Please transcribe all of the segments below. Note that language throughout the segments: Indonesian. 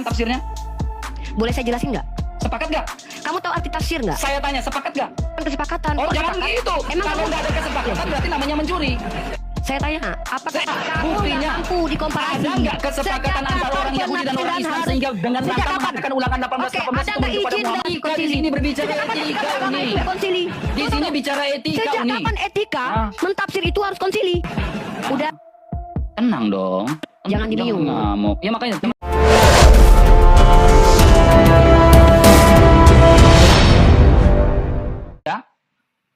tafsirnya? Boleh saya jelasin nggak? Sepakat nggak? Kamu tahu arti tafsir nggak? Saya tanya, sepakat nggak? Kesepakatan. Oh, Kok jangan sepakat? gitu. Emang Kalau kamu nggak ada kesepakatan berarti namanya mencuri. Saya tanya, apakah kamu Buktinya, nggak mampu dikomparasi? ada nggak kesepakatan antara orang Yahudi dan orang Islam sehingga dengan rangka mengatakan ulangan 18 Oke, 18 ada itu nggak kepada izin Muhammad? dari Kita di konsili? sini berbicara Sejak kapan etika agama Uni. itu konsili? Di sini bicara etika Sejak Uni. kapan etika Ah. mentafsir itu harus konsili? Udah, Tenang dong. Jangan dinium. Ngamuk. Ya makanya ya,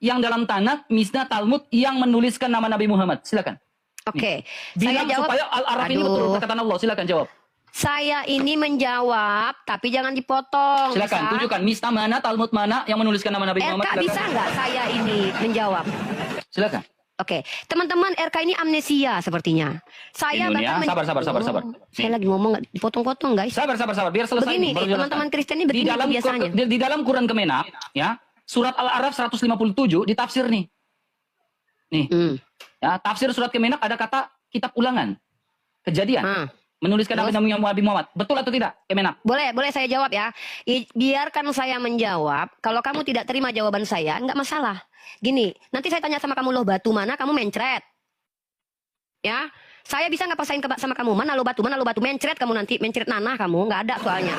yang dalam Tanakh, Mishnah, Talmud yang menuliskan nama Nabi Muhammad. Silakan. oke. Saya Bilang jawab. supaya Al-Araf ini betul Aduh. perkataan Allah. Silakan jawab. Saya ini menjawab, tapi jangan dipotong. Silakan bisa? tunjukkan Mishnah mana, Talmud mana yang menuliskan nama Nabi Muhammad. RK Silakan. bisa nggak saya ini menjawab? Silakan. Oke, teman-teman RK ini amnesia sepertinya. Saya Ini ya, sabar. Saya lagi ngomong nggak dipotong-potong guys. Sabar. Biar selesai. Begini, baru jelaskan. teman-teman Kristen ini begini biasanya. Di dalam Quran Kemenak, ya, surat Al-Araf 157 ditafsir nih. Nih, ya, tafsir surat Kemenak ada kata kitab ulangan. Kejadian. Menuliskan Terus? Nabi Muhammad. Betul atau tidak, Kemenak? Boleh saya jawab ya. Biarkan saya menjawab. Kalau kamu tidak terima jawaban saya, nggak masalah. Gini, nanti saya tanya sama kamu, loh batu mana, kamu mencret. Ya, saya bisa nggak pasain sama kamu, mana lo batu, mencret kamu nanti, mencret nanah kamu, nggak ada soalnya.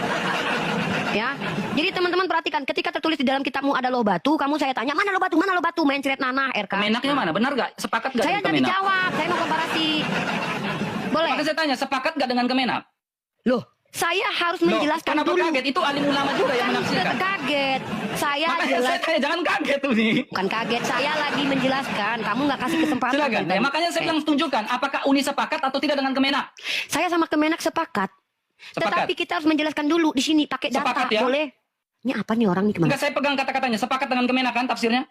Ya, jadi teman-teman perhatikan, ketika tertulis di dalam kitabmu ada lo batu, kamu saya tanya, mana lo batu, mencret nanah, RK. Kemenaknya mana? Benar nggak? Sepakat nggak Saya dengan jadi Kemenak? jawab, saya mau komparasi. Boleh? Maka saya tanya, sepakat nggak dengan Kemenak? Loh, saya harus menjelaskan Kenapa dulu. kaget? Itu alim ulama juga yang Kan menafsirkan. kaget. Saya Makanya jelas. saya tanya, jangan kaget tuh nih. Bukan kaget, saya lagi menjelaskan. Kamu nggak kasih kesempatan. Silakan. kan? Ya, makanya saya bilang tunjukkan apakah Uni sepakat atau tidak dengan Kemenak. Saya sama Kemenak sepakat. Sepakat. Tetapi kita harus menjelaskan dulu di sini pakai data, Sepakat ya? boleh? Ini apa nih orang nih kemana? Enggak, saya pegang kata-katanya. Sepakat dengan Kemenak kan tafsirnya?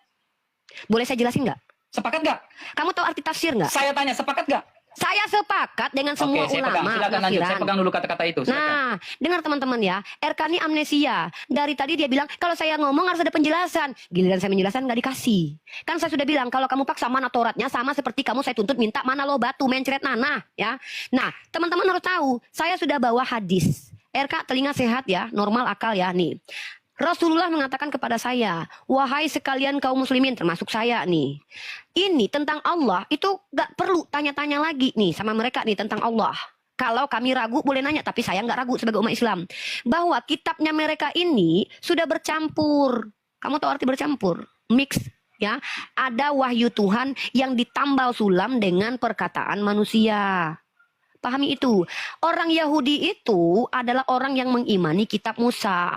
Boleh saya jelasin nggak? Sepakat nggak? Kamu tahu arti tafsir nggak? Saya tanya, sepakat nggak? Saya sepakat dengan semua Oke, saya pegang. ulama. Silakan lanjut. Saya penafsiran. pegang dulu kata-kata itu. Silakan. Nah, dengar teman-teman ya, RK ini amnesia. Dari tadi dia bilang, kalau saya ngomong harus ada penjelasan. Giliran saya menjelaskan nggak dikasih. Kan saya sudah bilang, kalau kamu paksa mana Tauratnya, sama seperti kamu saya tuntut minta mana lo batu, mencret nanah. Ya. Nah, teman-teman harus tahu, saya sudah bawa hadis. RK telinga sehat ya, normal akal ya, nih. Rasulullah mengatakan kepada saya, wahai sekalian kaum muslimin, termasuk saya nih. Ini tentang Allah, itu gak perlu tanya-tanya lagi nih sama mereka nih tentang Allah. Kalau kami ragu boleh nanya, tapi saya nggak ragu sebagai umat Islam. Bahwa kitabnya mereka ini sudah bercampur. Kamu tahu arti bercampur? Mix. Ya, ada wahyu Tuhan yang ditambal sulam dengan perkataan manusia. Pahami itu. Orang Yahudi itu adalah orang yang mengimani kitab Musa.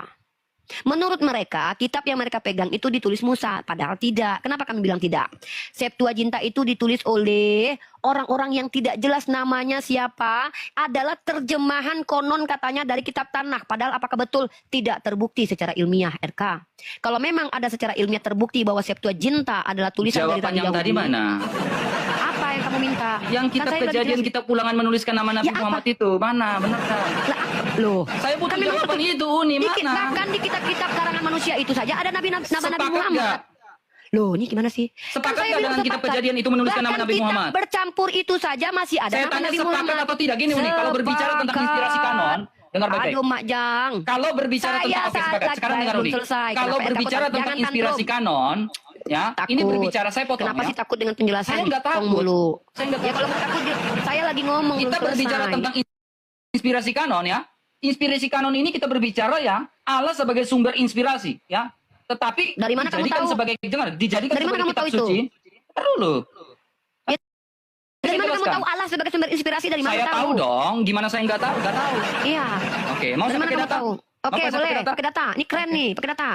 Menurut mereka, kitab yang mereka pegang itu ditulis Musa, padahal tidak. Kenapa kami bilang tidak? Septuaginta itu ditulis oleh orang-orang yang tidak jelas namanya siapa, adalah terjemahan konon katanya dari kitab Tanakh, padahal apakah betul? Tidak terbukti secara ilmiah, RK. Kalau memang ada secara ilmiah terbukti bahwa Septuaginta adalah tulisan dari Jawaban Nabi yang Yahudi. tadi mana? Apa yang kamu minta? Yang kitab Kan saya udah kejadian, dijelasin. kitab ulangan menuliskan nama Nabi Ya, apa? Muhammad itu. Mana? Benar kan? Loh, Saya butuh kan memang jawaban betul. itu, Uni. Mana? Bahkan di kitab-kitab karangan manusia itu saja ada nama Nabi Sepakat Muhammad. nggak? Loh, ini gimana sih? Sepakat Kan saya nggak bilang dengan kitab sepakat. kejadian itu menuliskan nama Bahkan Nabi Muhammad? kitab bercampur itu saja masih ada Saya nama tanya Nabi sepakat Muhammad. atau tidak? Gini, Uni. Kalau berbicara tentang inspirasi kanon, dengar baik-baik. Aduh, Mak Jang. Kalau berbicara Saya tentang saat sepakat. lagi Sekarang dengar belum Uni. selesai. Kalau Kenapa berbicara takut? tentang Jangan inspirasi tantrum. kanon, ya, ini Takut. berbicara saya potong Kenapa ya. sih takut dengan penjelasan? Saya nggak Potong takut. mulu. Saya nggak Ya kalau takut. takut, saya lagi ngomong. Kita belum berbicara selesai. tentang inspirasi kanon ya. Inspirasi kanon ini kita berbicara ya Allah sebagai sumber inspirasi ya. Tetapi Dari mana kamu dijadikan tahu? sebagai dijadikan Dari mana sebagai kamu kitab tahu itu? suci. Dulu. Dari mana kamu jelaskan. tahu Allah sebagai sumber inspirasi? Dari mana Saya tahu dong. Gimana saya nggak tahu? Nggak tahu. Iya. Oke, mau Dari saya mana pakai kamu data? tahu? Mau Oke, saya boleh. pakai data? Pakai data. Ini keren nih, pakai data.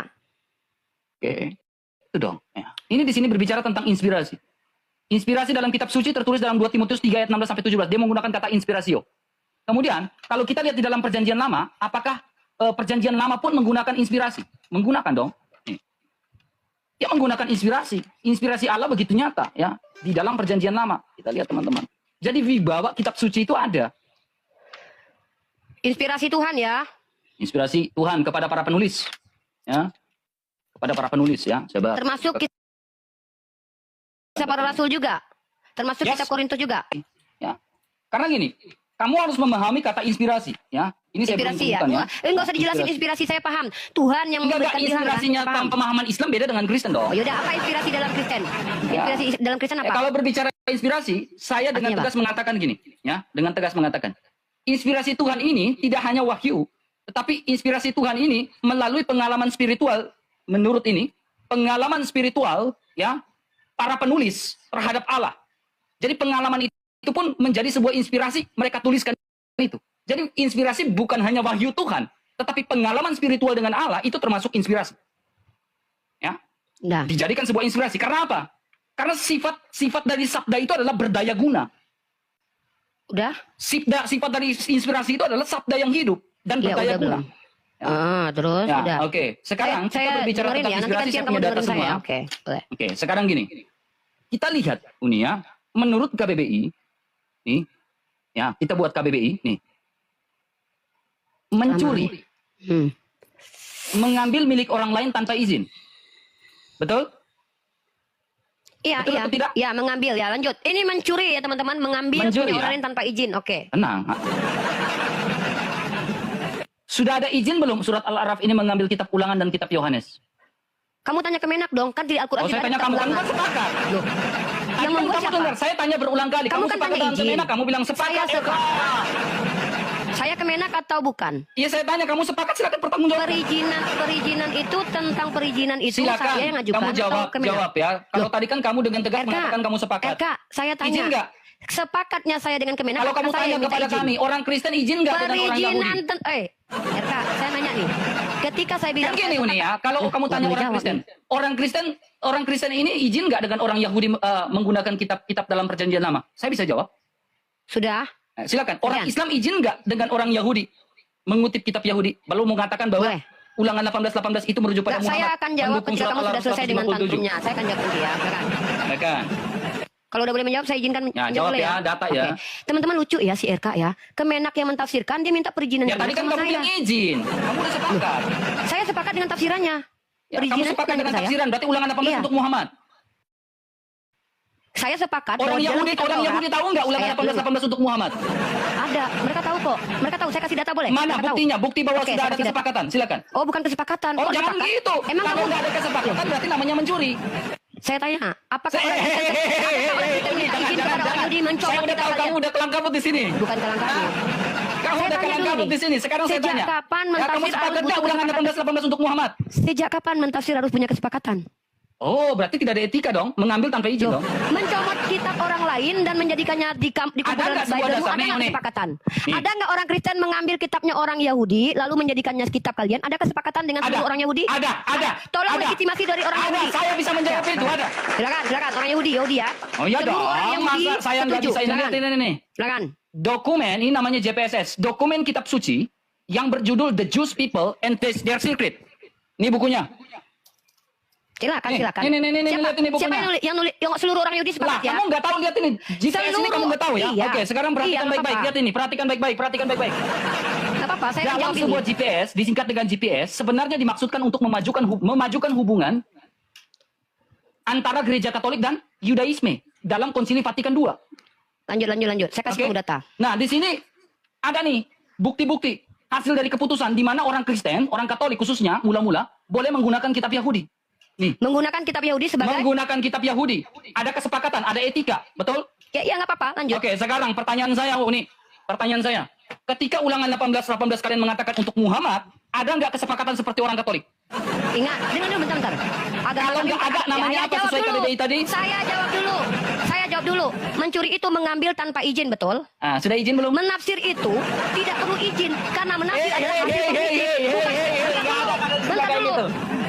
Oke. Itu dong. Ya. Ini di sini berbicara tentang inspirasi. Inspirasi dalam kitab suci tertulis dalam 2 Timotius 3 ayat 16 sampai 17. Dia menggunakan kata inspirasio. Kemudian, kalau kita lihat di dalam perjanjian lama, apakah perjanjian lama pun menggunakan inspirasi? Menggunakan dong. Nih. Dia menggunakan inspirasi. Inspirasi Allah begitu nyata ya di dalam perjanjian lama. Kita lihat teman-teman. Jadi wibawa kitab suci itu ada. Inspirasi Tuhan ya. Inspirasi Tuhan kepada para penulis. Ya. Kepada para penulis ya. Coba. Termasuk kisah para rasul juga. Termasuk Yes. kitab Korintus juga. Ya. Karena gini, Kamu harus memahami kata inspirasi, ya. Ini saya belum Inspirasi ya. sebutkan, Wah, enggak usah dijelasin inspirasi, saya paham. Tuhan yang Enggak, memberikan ilham. inspirasinya Paham. pemahaman Islam beda dengan Kristen dong. Oh, yaudah, apa inspirasi dalam Kristen? Inspirasi dalam Kristen apa? Kalau berbicara inspirasi, saya dengan Artinya tegas mengatakan gini, ya, dengan tegas mengatakan, inspirasi Tuhan ini tidak hanya wahyu, tetapi inspirasi Tuhan ini melalui pengalaman spiritual, menurut ini, pengalaman spiritual, ya, para penulis terhadap Allah. Jadi pengalaman itu pun menjadi sebuah inspirasi, mereka tuliskan itu. Jadi inspirasi bukan hanya wahyu Tuhan, tetapi pengalaman spiritual dengan Allah itu termasuk inspirasi. Ya, Nah, dijadikan sebuah inspirasi. Karena apa? Karena sifat dari sabda itu adalah berdaya guna. udah? Sifat dari inspirasi itu adalah sabda yang hidup dan Ya, berdaya udah guna. belum? Terus Ya, udah. oke. Sekarang kita Saya berbicara dengerin tentang ya, nanti inspirasi, gantian saya kamu punya data dengerin semua. saya. Oke, boleh. Oke, sekarang gini. Kita lihat, Uni ya, menurut KBBI, nih, ya, kita buat KBBI, nih. Mencuri, Hmm. mengambil milik orang lain tanpa izin. Betul? Iya, Betul iya. atau tidak? Ya, mengambil ya. Lanjut. Ini mencuri ya, teman-teman. Mengambil Mencuri, punya orang ya? lain tanpa izin. Oke. Tenang. Sudah ada izin belum surat Al-Araf ini mengambil kitab Ulangan dan kitab Yohanes? Kamu tanya ke Menak dong, kan di Al-Qur'an Oh, saya tidak tanya ada kamu, kata kamu kan ulangan. sepakat. Loh. Tadi Yang kan membuat kamu siapa? dengar, saya tanya berulang kali. Kamu Kamu kan sepakat tanya dengan izin. Menak, kamu bilang sepakat. Saya Saya ke Menak atau bukan? Iya, saya tanya kamu sepakat, silakan pertanggungjawabkan. Perizinan itu tentang perizinan itu Silakan, saya yang ngajukan kamu jawab, atau ke Menak? jawab ya. Kalau Loh. tadi kan kamu dengan tegas RK, mengatakan kamu sepakat. RK, saya tanya. Izin nggak? Sepakatnya saya dengan Kemenak. Kalau kamu saya tanya yang minta kepada izin. kami, orang Kristen izin nggak dengan orang Yahudi? RK, saya nanya nih. Ketika saya bilang Kan gini Uni ya, kalau kamu Nggak tanya boleh orang jawab Kristen, orang Kristen ini izin nggak dengan orang Yahudi menggunakan kitab-kitab dalam perjanjian lama? Saya bisa jawab. Sudah. Silakan. Orang Sekian. Islam izin nggak dengan orang Yahudi mengutip kitab Yahudi? Lalu mengatakan bahwa Boleh. Ulangan 18:18 itu merujuk pada Nggak, Muhammad. saya akan jawab mendukung ketika surat kamu sudah Al-Araf selesai dengan 157. tantrumnya. Saya akan jawab nanti ya. Silakan. Silakan. Kalau udah boleh menjawab, saya izinkan Ya, menjawab jawab boleh ya, data ya. Oke. Teman-teman lucu ya si RK ya. Kemenak yang mentafsirkan, dia minta perizinan Ya tadi kan sama kamu saya. bilang izin. Kamu udah sepakat. Saya sepakat dengan tafsirannya. Ya, kamu sepakat dengan saya. tafsiran. Berarti Ulangan 18 Iya. untuk Muhammad. Saya sepakat. Orang bahwa jalan Yahudi, kita orang Taurat- Yahudi tahu nggak Ulangan Saya- 18:18 untuk Muhammad? Ada. Mereka tahu kok. Mereka tahu. Saya kasih data boleh? Mana Mereka tahu. buktinya? Bukti bahwa Oke, sudah saya ada kasih data. kesepakatan. Silakan. Oh, bukan kesepakatan. Oh, Kok jangan sepakat? gitu. Emang Kalau kamu nggak ada kesepakatan berarti namanya mencuri. Saya tanya, apakah orang Hehehe, Kristen minta izin kepada orang Yahudi Saya mencopot udah kita tahu kalian? kamu udah kelang kabut di sini. Bukan kelang kabut. Kamu Saya udah tanya kelang dulu kabut nih. di sini. Sekarang saya Sejak tanya. kapan Ya, kamu mentafsir sepakat harus nggak butuh Ulangan kesepakatan? 18:18 untuk Muhammad? Sejak kapan mentafsir harus punya kesepakatan? Oh, berarti tidak ada etika dong, mengambil tanpa izin Loh, dong. mencomot kitab orang lain dan menjadikannya di kumpulan nggak sebuah Bible, dasar? ada Nih, nggak nih. kesepakatan? Nih. Ada nggak orang Kristen mengambil kitabnya orang Yahudi lalu menjadikannya kitab kalian? Ada kesepakatan dengan seluruh orang Yahudi? Ada. Tolong Ada. legitimasi dari orang Ada, Yahudi. saya bisa menjawab itu, ada. Silakan orang Yahudi ya. Oh iya Seluruh dong, orang Yahudi masa saya nggak setuju. bisa ini lihat ini. Silakan. Dokumen, ini namanya JPSS, dokumen kitab suci yang berjudul The Jewish People and Their Secret. Ini bukunya. Silakan. Nih, Siapa, lihat ini bukunya. siapa yang nulis? Yang seluruh orang Yahudi Lah, sepakat ya? kamu nggak tahu, lihat ini. GPS ini Seluruh- kamu nggak tahu ya? iya. Oke, sekarang perhatikan Iya, nggak baik-baik. apa-apa. Lihat ini, perhatikan baik-baik. Nggak apa-apa, saya Dalam jawab sebuah ini. GPS, disingkat dengan GPS, sebenarnya dimaksudkan untuk memajukan hubungan antara gereja Katolik dan Yudaisme dalam Konsili Vatikan II. Lanjut. Saya kasih Oke. kamu data. Nah, di sini ada nih bukti-bukti hasil dari keputusan di mana orang Kristen, orang Katolik khususnya mula-mula boleh menggunakan kitab Yahudi. Nih, Menggunakan kitab Yahudi sebagai menggunakan kitab Yahudi. Ada kesepakatan, ada etika, betul? ya nggak apa-apa, lanjut. Oke, sekarang pertanyaan saya, Uni. Pertanyaan saya. Ketika Ulangan 18:18 kalian mengatakan untuk Muhammad, ada nggak kesepakatan seperti orang Katolik? Ingat, dengar dulu bentar. Kalau nggak ada, namanya Ya, apa jawab sesuai dulu. KBBI tadi? Saya jawab dulu. Mencuri itu mengambil tanpa izin, betul? Ah, sudah izin belum? Menafsir itu tidak perlu izin karena menafsir adalah hasil pemikiran. Bentar dulu.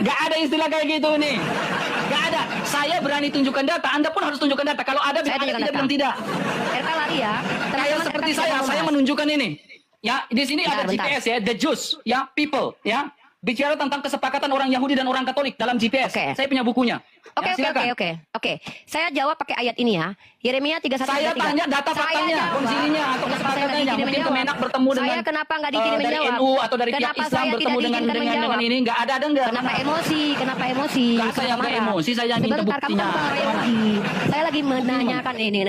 Gak ada istilah kayak gitu nih. Gak ada. Saya berani tunjukkan data. Anda pun harus tunjukkan data. Kalau ada, Saya bilang ada, tunjukkan tidak data. bilang tidak. RK lari ya. Kayak Teman-teman seperti RK tidak mau saya bahas. menunjukkan ini. Ya, di sini Bentar, ada bentar. GPS ya, the Jews, ya, people, ya. Bicara tentang kesepakatan orang Yahudi dan orang Katolik dalam GPS. Oke. Saya punya bukunya. Oke, Ya, silakan. oke. Saya jawab pakai ayat ini ya. Yeremia 31 Saya tanya data faktanya, konsilinya atau kesepakatannya. Mungkin Kemenak bertemu dengan Saya kenapa nggak dikirim dari menjawab? NU atau dari pihak Kenapa Islam saya bertemu tidak dengan diizinkan menjawab? ini. Nggak ada nggak? Kenapa emosi? Nggak, saya nggak marah? emosi, saya minta Sebentar, kamu buktinya. kan orang Yahudi. Saya lagi menanyakan ini.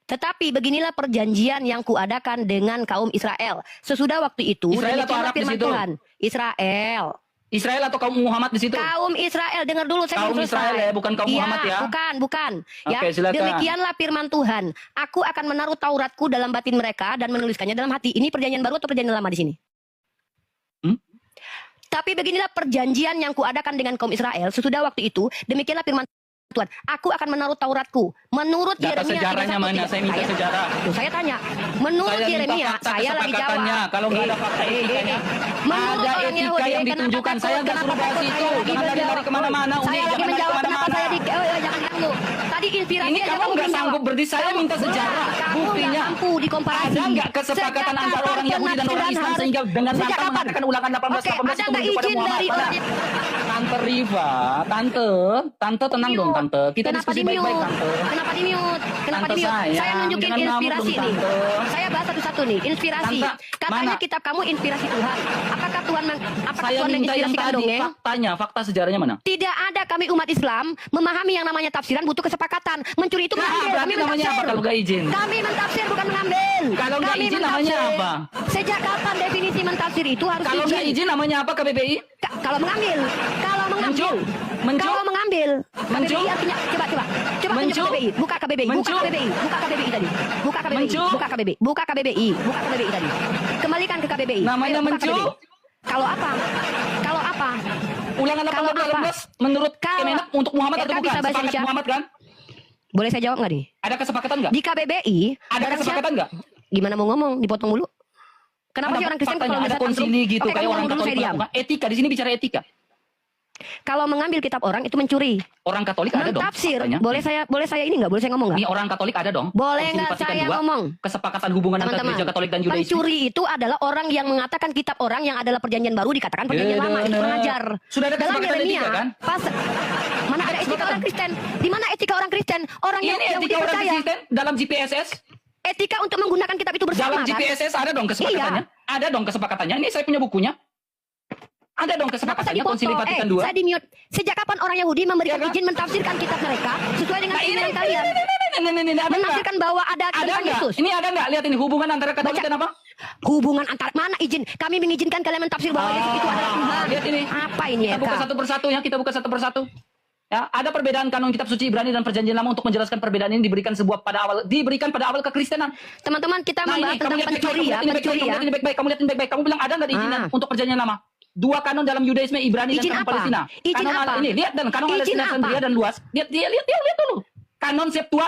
Tetapi beginilah perjanjian yang kuadakan dengan kaum Israel. Sesudah waktu itu, Israel atau demikianlah Arab di firman situ? Tuhan. Israel. Israel atau kaum Muhammad di situ? Kaum Israel, dengar dulu saya Kaum belum selesai. Israel ya, bukan kaum Muhammad ya? Bukan. Ya, Oke, silakan. demikianlah firman Tuhan. Aku akan menaruh Tauratku dalam batin mereka dan menuliskannya dalam hati. Ini perjanjian baru atau perjanjian lama di sini? Tapi beginilah perjanjian yang kuadakan dengan kaum Israel sesudah waktu itu. Demikianlah firman Tuhan. Aku akan menaruh Tauratku. Menurut Data Yeremia sejarahnya 31, mana? Saya minta sejarah. Tuh, saya tanya. Menurut Saya minta Yeremia, fakta saya lagi kesepakatannya. jawab. Kalau nggak ada fakta etikanya, Menurut ada orang etika Yahudi, yang kenapa ditunjukkan. takut? Saya nggak Kenapa suruh bahas takut? itu. Saya lagi Jangan lari menjawab. kemana-mana. Saya Uni, lagi jangan lari menjawab kenapa kemana-mana. saya di... Oh, ya, jangan dulu. Tadi inspirasi Ini aja kamu kamu nggak belum sanggup jawab. berdiri. Saya minta sejarah. Kamu Buktinya. nggak mampu dikomparasi. Ada nggak kesepakatan Sejak antara orang kapan Yahudi dan orang penafsiran Islam harus- sehingga dengan Sejak lantang kapan? mengatakan ulangan 18 Oke, 18 ada itu nggak menuju pada izin Muhammad? dari Mana? orang... Tante Riva, tante tenang dong tante. Kita Kenapa diskusi di baik-baik mute? tante. Kenapa di mute? Kenapa Tante di mute? Saya sayang, nunjukin jangan ngamuk inspirasi dong, nih. Tante. Saya bahas satu-satu nih, inspirasi. Tante, Katanya mana? kitab kamu inspirasi Tuhan. Apakah Tuhan Saya minta yang menginspirasikan tadi dongeng? faktanya, fakta sejarahnya mana? Tidak ada kami umat Islam memahami yang namanya tafsiran butuh kesepakatan. Mencuri itu mengambil, Berarti kami namanya apa mentafsir. kalau nggak izin? Kami mentafsir bukan mengambil. Kalau nggak Kami izin namanya mentafsir. apa? Sejak kapan definisi mentafsir itu harus Kalau nggak izin namanya apa KBBI? Kalau mengambil, Mencu? Kalau mengambil, Mencu? KBBI artinya coba Mencu? tunjuk KBBI, buka KBBI, Mencu? buka KBBI tadi, buka KBBI, Mencu? buka KBBI tadi. Kembalikan ke KBBI. Namanya Ayo, buka mencu? KBBI. Kalau apa? Ulangan Kalau 18 menurut Kalau- Kemenak untuk Muhammad atau RK bukan? bisa bahasa Sepakat Indonesia? Muhammad kan? Boleh saya jawab nggak nih? Ada kesepakatan nggak? Di KBBI Ada barang kesepakatan siapa- nggak? Gimana mau ngomong? Dipotong mulu. Kenapa sih orang Kristen faktanya kalau ada misalkan konsili truk- gitu Oke, kayak kamu orang ngomong dulu, Katolik saya diam. melakukan. Etika di sini bicara etika. Kalau mengambil kitab orang itu mencuri. Orang Katolik ada dong. Mentafsir. faktanya. Boleh saya ini nggak? Boleh saya ngomong nggak? Ini orang Katolik ada dong. Boleh Konsili nggak Vatikan saya II, ngomong? Kesepakatan hubungan antara Teman-teman, Gereja Katolik dan Yudaisme. pencuri itu adalah orang yang mengatakan kitab orang yang adalah perjanjian baru dikatakan perjanjian lama. Itu pengajar. Sudah ada Dalam kesepakatan Yeremia, etika kan? pas mana ada etika Kesepakatan. orang Kristen? Di mana etika orang Kristen? Orang yang Ini Yahudi etika orang percaya. Kristen dalam GPSS. Etika untuk menggunakan kitab itu bersama Dalam kan? GPSS ada dong kesepakatannya. Ada dong kesepakatannya. Ini saya punya bukunya. Ada dong Kenapa saya kesepakatannya dipotong? Konsili Vatikan II. Saya di mute. Sejak kapan orang Yahudi memberikan Ya kan? izin mentafsirkan kitab mereka sesuai dengan Nah, ini keinginan kalian? ini, ada nggak? Menafsirkan bahwa ada Ada tentang nggak? Yesus. Ini ada nggak? Lihat ini hubungan antara Katolik Baca. dan apa? Hubungan antara mana izin? Kami mengizinkan kalian mentafsir bahwa Yesus itu adalah Tuhan. Lihat ini. Apa ini Kita buka Eka? satu persatu ya. Kita buka satu persatu. Ya, ada perbedaan kanon kitab suci Ibrani dan perjanjian lama. Untuk menjelaskan perbedaan ini diberikan pada awal kekristenan. Teman-teman kita Nah membahas ini kamu tentang lihat pencuri ya, pencuri ya. kamu lihat ini baik-baik, kamu lihat ini baik-baik. Kamu bilang ada nggak izinnya Ah. untuk perjanjian lama? Dua kanon dalam Yudaisme, Ibrani Izin dan kanon apa? Palestina. Izin Kanon apa? Ini lihat dan kanon Izin Palestina apa? sendiri dan luas. Lihat dulu. Kanon Septua,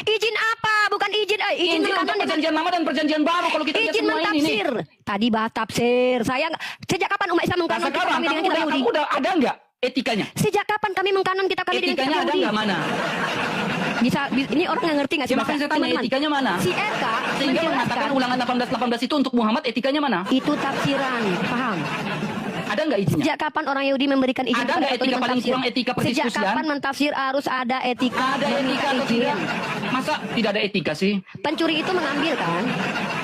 Izin apa? Bukan izin izin izin untuk mengandung dengan perjanjian lama dan perjanjian baru. Kalau kita lihat izin semua ini nih. mentafsir. Tadi bahas tafsir. Saya sejak kapan umat Islam Nah, mengkanon kitab sekarang kami dengan kitab kamu Yahudi? udah ada nggak etikanya? Sejak kapan kami mengkanon kitab kami dengan Etikanya kitab ada Yahudi? nggak mana? Ini orang nggak ngerti nggak sih Ya, makanya saya tanya Teman-teman, etikanya mana? Si RK Sehingga mengatakan menjelaskan ulangan 18 itu untuk Muhammad, etikanya mana? itu tafsiran, paham? Ada nggak izinnya? Sejak kapan orang Yahudi memberikan izin Ada kepada nggak Katolik etika paling mentafsir? kurang etika Sejak perdiskusian? kapan mentafsir harus ada etika? Ada etika meminta atau izin? tidak? Masa tidak ada etika sih? Pencuri itu mengambil kan?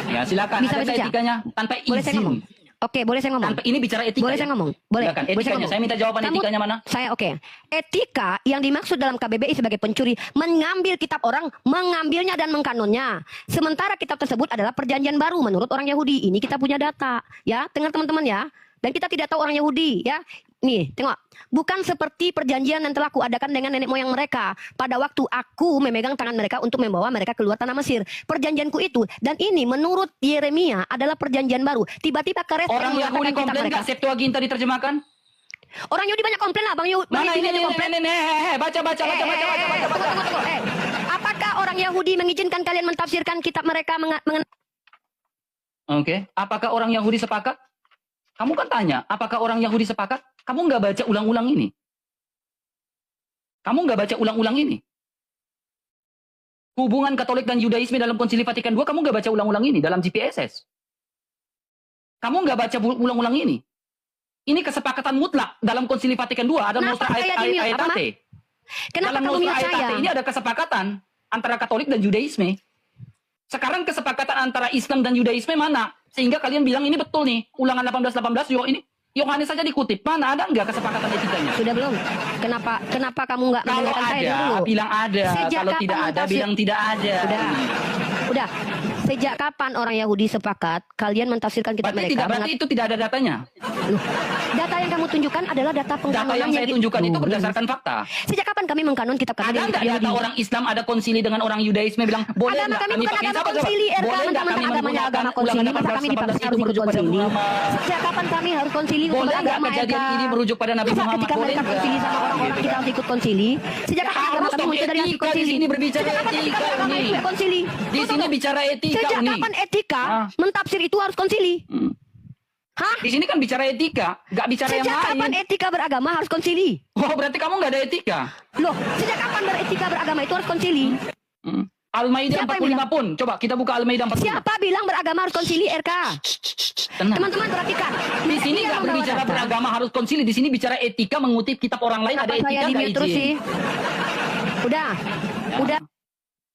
Ya silakan. Bisa Ada nggak baca? etikanya tanpa Boleh saya izin? ngomong? Oke, boleh saya ngomong? Tanpa ini bicara etika. Boleh ya? saya ngomong? Boleh. Silakan. Boleh Etikanya. ngomong? Saya minta jawaban Kamu- etikanya mana? Saya oke. Etika yang dimaksud dalam KBBI sebagai pencuri mengambil kitab orang, mengambilnya dan mengkanonnya. Sementara kitab tersebut adalah perjanjian baru menurut orang Yahudi. Ini kita punya data, ya. Dengar teman-teman ya. Dan kita tidak tahu orang Yahudi, ya. Nih, tengok. Bukan seperti perjanjian yang telah kuadakan dengan nenek moyang mereka pada waktu aku memegang tangan mereka untuk membawa mereka keluar tanah Mesir. Perjanjianku itu dan ini menurut Yeremia adalah perjanjian baru. Tiba-tiba Kores Orang mengatakan Yahudi kitab komplain mereka. nggak Septuaginta diterjemahkan? Orang Yahudi banyak komplain lah, Bang Yahudi. Mana ini komplain? Baca. Tunggu. Apakah orang Yahudi mengizinkan kalian mentafsirkan kitab mereka Oke. Apakah orang Yahudi sepakat? Kamu kan tanya, apakah orang Yahudi sepakat? Kamu nggak baca ulang-ulang ini. Hubungan Katolik dan Yudaisme dalam Konsili Vatikan II, kamu nggak baca ulang-ulang ini dalam GPSS. Kamu nggak baca ulang-ulang ini. Ini kesepakatan mutlak dalam Konsili Vatikan II. Ada Kenapa Nostra saya di-mute? Aetate. Kenapa Dalam kamu Nostra mute saya? Aetate ini ada kesepakatan antara Katolik dan Yudaisme. Sekarang kesepakatan antara Islam dan Yudaisme mana? Sehingga kalian bilang ini betul nih. Ulangan 18, yo ini Yohanes saja dikutip. Mana ada nggak kesepakatan etikanya? Sudah belum? Kenapa kamu nggak Kalau mendengarkan saya ada, dulu? bilang ada. Sejak Kalau kapan tidak ada, mentafsir- bilang tidak ada. Udah. Sejak kapan orang Yahudi sepakat kalian mentafsirkan kitab mereka? Berarti itu tidak ada datanya. Loh, data yang kamu tunjukkan adalah data Data pengkanonannya. yang saya tunjukkan itu berdasarkan fakta. Sejak kapan kami mengkanon kitab Ada kanon nggak Yahudi? data orang Islam ada konsili dengan orang Yudaisme bilang boleh Agama nggak kami kami bukan pakai agama sahabat, konsili, sahabat? RK, Boleh nggak mentang-mentang kami agamanya menggunakan agama konsili, ulangan masa kami 18 dipaksa itu harus ikut merujuk pada konsili? Muhammad? Sejak kapan kami harus konsili untuk Boleh nggak beragama, kejadian RK? ini merujuk pada Nabi Masa Muhammad? ketika Boleh mereka nggak? konsili sama orang-orang Gitu kita kan. harus ikut konsili? Sejak kapan agama Harus kami dong, muncul dari hasil etika di konsili? sini berbicara Sejak kapan etika agama ini. itu konsili? Di sini bicara etika Sejak Uni. kapan etika Ah. mentafsir itu harus konsili? Hah? Di sini kan bicara etika, nggak bicara yang Sejak kapan lain. etika beragama harus konsili? Oh, berarti kamu nggak ada etika. Loh, sejak kapan beretika beragama itu harus konsili? Al-Maidah Siapa yang 45 pun. Coba kita buka Al-Maidah 45. Siapa bilang beragama harus konsili, RK? Tenang. Teman-teman perhatikan. Di sini Dia nggak membawa berbicara data. beragama harus konsili. Di sini bicara etika mengutip kitab orang lain. Kenapa Ada etika saya nggak di-mute terus izin. sih? Udah. Udah.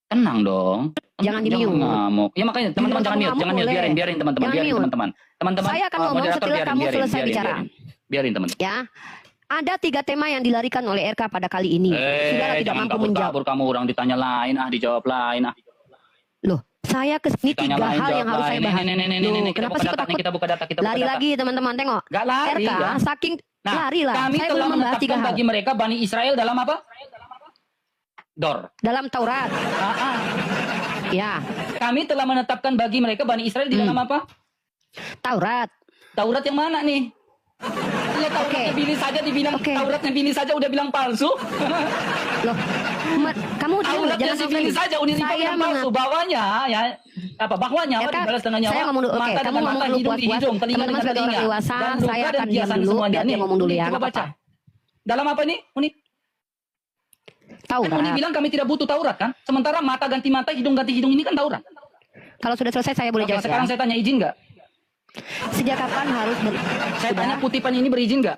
Tenang dong. Jangan di-mute. ngamuk. Ya makanya teman-teman Kalau jangan kamu mute, jangan ngamuk mute. boleh. Biarin teman-teman, Jangan biarin mute. teman-teman. Teman-teman. Saya akan ngomong moderator, setelah kamu selesai bicara. Biarin teman. Ya. Ada 3 tema yang dilarikan oleh RK pada kali ini. Saudara tidak jangan mampu menjawab. kabur kamu orang ditanya lain, dijawab lain, Loh, saya kesini 3 Tanya lain, hal yang jawab harus saya lain. bahas. Nih, Loh, kita kenapa buka sih data, takut? kita buka data, kita buka Lari data. lagi teman-teman, tengok. Nggak lari, RK ya. saking Nah, lari lah. kami Saya telah belum membahas 3 menetapkan hal. bagi mereka Bani Israel dalam apa? Dor. Dalam Taurat. Ya, Kami telah menetapkan bagi mereka Bani Israel di dalam apa? Taurat. Taurat yang mana nih? Ya, Tauratnya Billy saja dibilang Tauratnya Billy saja udah bilang palsu. Loh, kamu Tauratnya si Billy saja Uniriva bilang palsu. Bawahnya ya bahwanya apa dibalas dengan nyawa. Saya ngomong dulu. Oke, mata kamu dengan ngomong mata, dulu hidung di puas-puas. hidung, telinga Teman-teman dengan sebagai orang telinga. dewasa, Dan luka saya dan akan diam biasan dulu. semuanya. Biar dia Nih, ngomong dulu ya. coba nggak baca. apa-apa. Dalam apa nih? Uni? Kan Uni Taurat. bilang kami tidak butuh Taurat kan? Sementara mata ganti mata, hidung ganti hidung ini kan Taurat. Kalau sudah selesai saya boleh Oke, jawab sekarang ya. saya tanya izin nggak? Sejak kapan harus Saya tanya kutipan ini berizin nggak?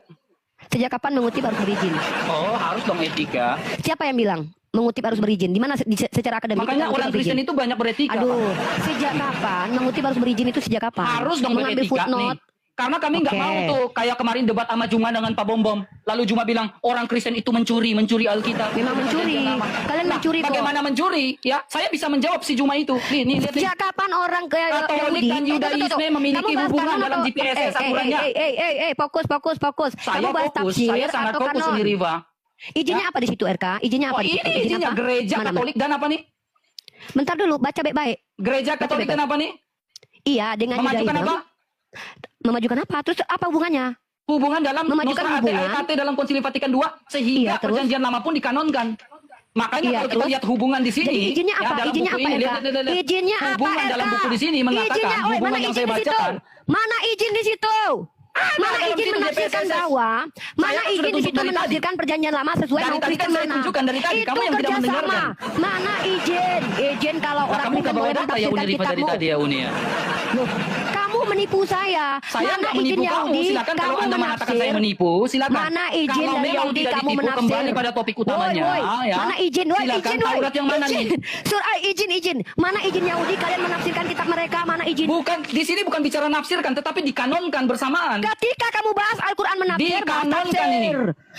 Sejak kapan mengutip harus berizin? Oh, harus dong etika. Siapa yang bilang mengutip harus berizin? Di mana secara akademik Makanya kita orang mengutip Kristen berizin? itu banyak beretika. Pak. Aduh, sejak kapan mengutip harus berizin itu sejak kapan? Harus dong Mengambil beretika footnote. nih. Karena kami nggak Oke. mau tuh kayak kemarin debat sama Juma dengan Pak Bom Bom. Lalu Juma bilang orang Kristen itu mencuri Alkitab. Memang mencuri. Kalian mencuri kok. Bagaimana mencuri? Ya, saya bisa menjawab si Juma itu. Nih, lihat nih. Sejak kapan orang ke Katolik Yahudi? dan Yudaisme memiliki Kamu bahas hubungan kanon dalam atau- GPSS aturannya. fokus. Saya Kamu bahas fokus, tafsir saya sangat atau fokus kanon? ini Riva. Izinnya apa di situ, RK? Izinnya apa Oh, di situ? ini Izin izinnya apa? gereja Mana, Katolik dan apa nih? Bentar dulu, baca baik-baik. Gereja Katolik dan apa nih? Iya, dengan Memajukan Judaism. apa? Memajukan apa? Terus apa hubungannya? Hubungan dalam Memajukan Nostra Aetate hubungan. dalam Konsili Vatikan II sehingga Iya, terus? perjanjian lama pun dikanonkan. Makanya Iya, kalau kita terus? lihat hubungan di sini, Jadi izinnya apa? dalam Izinnya buku apa, ini, RK? lihat. Izinnya apa, Hubungan RK? dalam buku di sini mengatakan Izinnya, oi, hubungan mana yang izin saya di situ? bacakan. Mana izin di situ? Mana dalam izin situ menafsirkan GPSS. bahwa mana Saya izin sudah di tunjuk situ dari tadi. menafsirkan perjanjian lama sesuai Dari mau tadi Kristen kan saya mana? tunjukkan dari tadi, Itu kamu yang tidak kerjasama. mendengarkan. Mana izin kalau Nah, orang kamu Kristen gak bawa boleh data ya menafsirkan Uniriva dari kitabmu? tadi ya Uni ya? Loh, kamu menipu saya. Saya Mana nggak izin menipu kamu, Yahudi? silakan kalau Kamu Anda mengatakan saya menafsir. menipu, silakan. Mana izin Kalau dari memang Yahudi tidak kamu ditipu, menafsir? kembali pada topik utamanya, Woi, ya. Mana izin? Woi, Silakan, izin, woi. Taurat yang mana nih? Izin. Mana izin Yahudi kalian menafsirkan kitab mereka? Mana izin? Bukan, di sini bukan bicara nafsirkan, tetapi dikanonkan bersamaan. Ketika kamu bahas Al-Quran menafsir, bahas Dikanonkan tafsir. ini.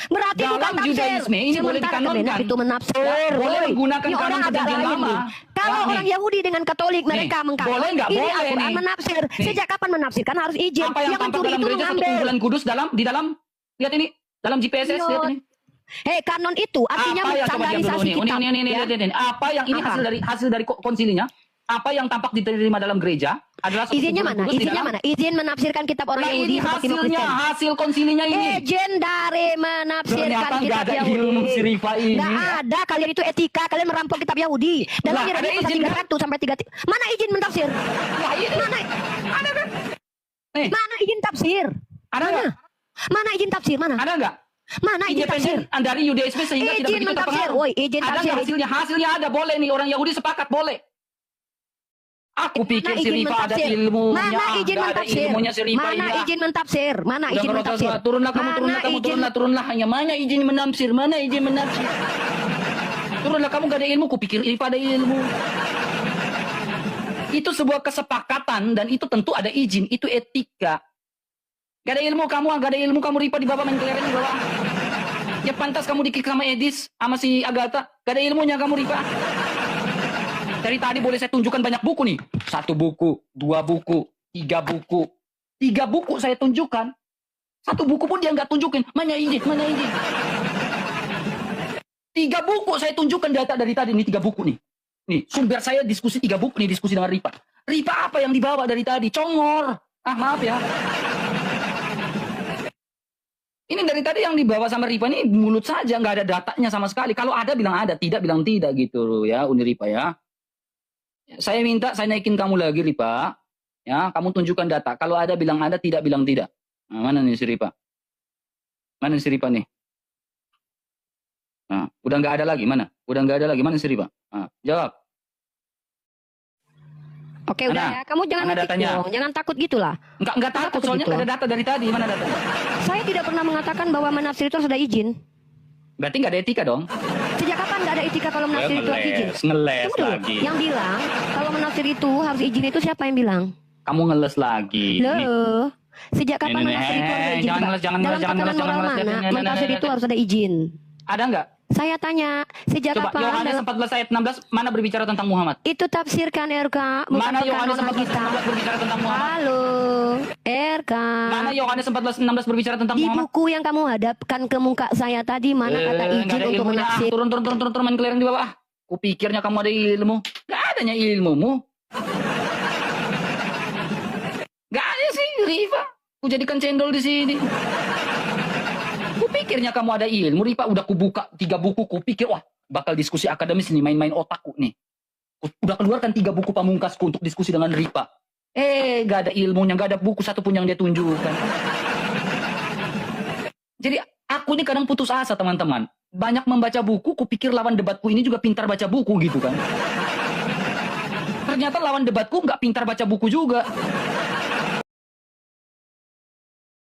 Berarti Dalam bukan tafsir. Judaisme ini boleh Sementara dikanonkan. Kemenak itu menafsir. Ya, boleh Woi, menggunakan ini kanon orang agak perjanjian lain lama. nih. Kalau Nah, orang nih. Yahudi dengan Katolik mereka mengkanon, boleh nggak? ini Boleh Al-Quran nih. menafsir. Nih. Sejak kapan menafsirkan harus izin. Apa yang Yang tampak mencuri dalam itu gereja satu mengambil. kumpulan kudus di dalam lihat ini dalam GPSS Iya. lihat ini. Hei, kanon itu artinya Apa yang coba diam dulu standarisasi nih? kitab. Ini, ya. lihat ini. Apa yang ini Apa? hasil dari konsilinya? Apa yang tampak diterima dalam gereja adalah satu Izinnya kumpulan mana? kudus di Izinnya dalam- mana? Izin menafsirkan kitab orang Nah, Yahudi ini seperti mau hasilnya, Kristen. hasil konsilinya ini. Izin dari menafsirkan Ternyata nggak kitab ada Yahudi. ilmu si Rifa ini. Nggak ada. Kalian itu etika. Kalian merampok kitab Yahudi. Dalam Lah, ada Yeremia pasal izin 31 sampai 3. Mana izin mentafsir? Nah, ini Mana? ada kan? Nih, Mana izin tafsir? ada Mana? nggak? Mana izin tafsir? Mana? Ada nggak? Mana izin tafsir? Independen dari Yudaisme sehingga tidak Izin begitu mentafsir. terpengaruh. Woi, izin Ada tafsir. nggak hasilnya? Hasilnya ada, boleh nih orang Yahudi sepakat boleh. Aku pikir Mana si izin Rifa ada mentafsir? ilmunya. Mana izin nggak ada mentafsir? ilmunya si Rifa Mana ini. izin mentafsir? Mana Udah izin ngerokok mentafsir? semua. Turunlah kamu, Mana turunlah kamu, izin- turunlah. Hanya mana izin menafsir? Mana izin menafsir? Turunlah kamu gak ada ilmu. Kupikir Rifa ada ilmu. Itu sebuah kesepakatan dan itu tentu ada izin. Itu etika. Gak ada ilmu kamu, gak ada ilmu kamu Ripa di bawah main kelereng di bawah. Ya pantas kamu dikick sama Edis, sama si Agatha. Gak ada ilmunya kamu Ripa. Dari tadi boleh saya tunjukkan banyak buku nih. 1 buku, 2 buku, 3 buku. 3 buku saya tunjukkan. 1 buku pun dia nggak tunjukin. Mana izin, mana izin. 3 buku saya tunjukkan data dari tadi. Nih 3 buku nih. Nih, sumber saya diskusi 3 buku nih, diskusi dengan Ripa. Ripa apa yang dibawa dari tadi? Congor. Ah, maaf ya. Ini dari tadi yang dibawa sama Ripa ini mulut saja, nggak ada datanya sama sekali. Kalau ada bilang ada, tidak bilang tidak gitu ya, Uni Ripa ya. Saya minta saya naikin kamu lagi Ripa. Ya, kamu tunjukkan data. Kalau ada bilang ada, tidak bilang tidak. Nah, mana nih si Ripa? Mana si Ripa nih? Nah, udah nggak ada lagi, mana? Udah nggak ada lagi, mana si Ripa? Nah, jawab. Oke, udah ya. Kamu jangan Mana ngetik datanya? dong. Jangan takut gitulah. Nggak takut, soalnya gitu. nggak ada data dari tadi. Mana datanya? Saya tidak pernah mengatakan bahwa menafsir itu harus ada izin. Berarti nggak ada etika dong? Sejak kapan nggak ada etika kalau menafsir itu harus izin? Ngeles Tunggu dulu. lagi. Yang bilang kalau menafsir itu harus izin itu siapa yang bilang? Kamu ngeles lagi. Nih. Loh. Sejak kapan Nih, menafsir itu harus ada izin? jangan Coba. ngeles, jangan Dalam ngeles, jangan tatanan ngeles, jangan moral ngeles. mana menafsir itu harus ada izin? Ada nggak? Saya tanya, sejak Coba kapan? Yohanes 14 ayat 16 mana berbicara tentang Muhammad? Itu tafsirkan RK, bukan Mana Yohanes tekanan 14 kita. 16 berbicara tentang Muhammad? Halo, RK. Mana Yohanes 14 16 berbicara tentang Di Muhammad? buku yang kamu hadapkan ke muka saya tadi, mana kata Nggak izin ada untuk ilmunya. menafsir? Turun main kelereng di bawah. Kupikirnya kamu ada ilmu. Gak adanya ilmumu. Gak ada sih, Rifa. Ku jadikan cendol di sini. Kupikirnya kamu ada ilmu, Rifa. Udah kubuka 3 buku, kupikir wah bakal diskusi akademis nih, main-main otakku nih. Udah keluarkan 3 buku pamungkasku untuk diskusi dengan Rifa. Gak ada ilmunya, gak ada buku satupun yang dia tunjukkan. Jadi aku ini kadang putus asa teman-teman. Banyak membaca buku, kupikir lawan debatku ini juga pintar baca buku gitu kan. Ternyata lawan debatku nggak pintar baca buku juga.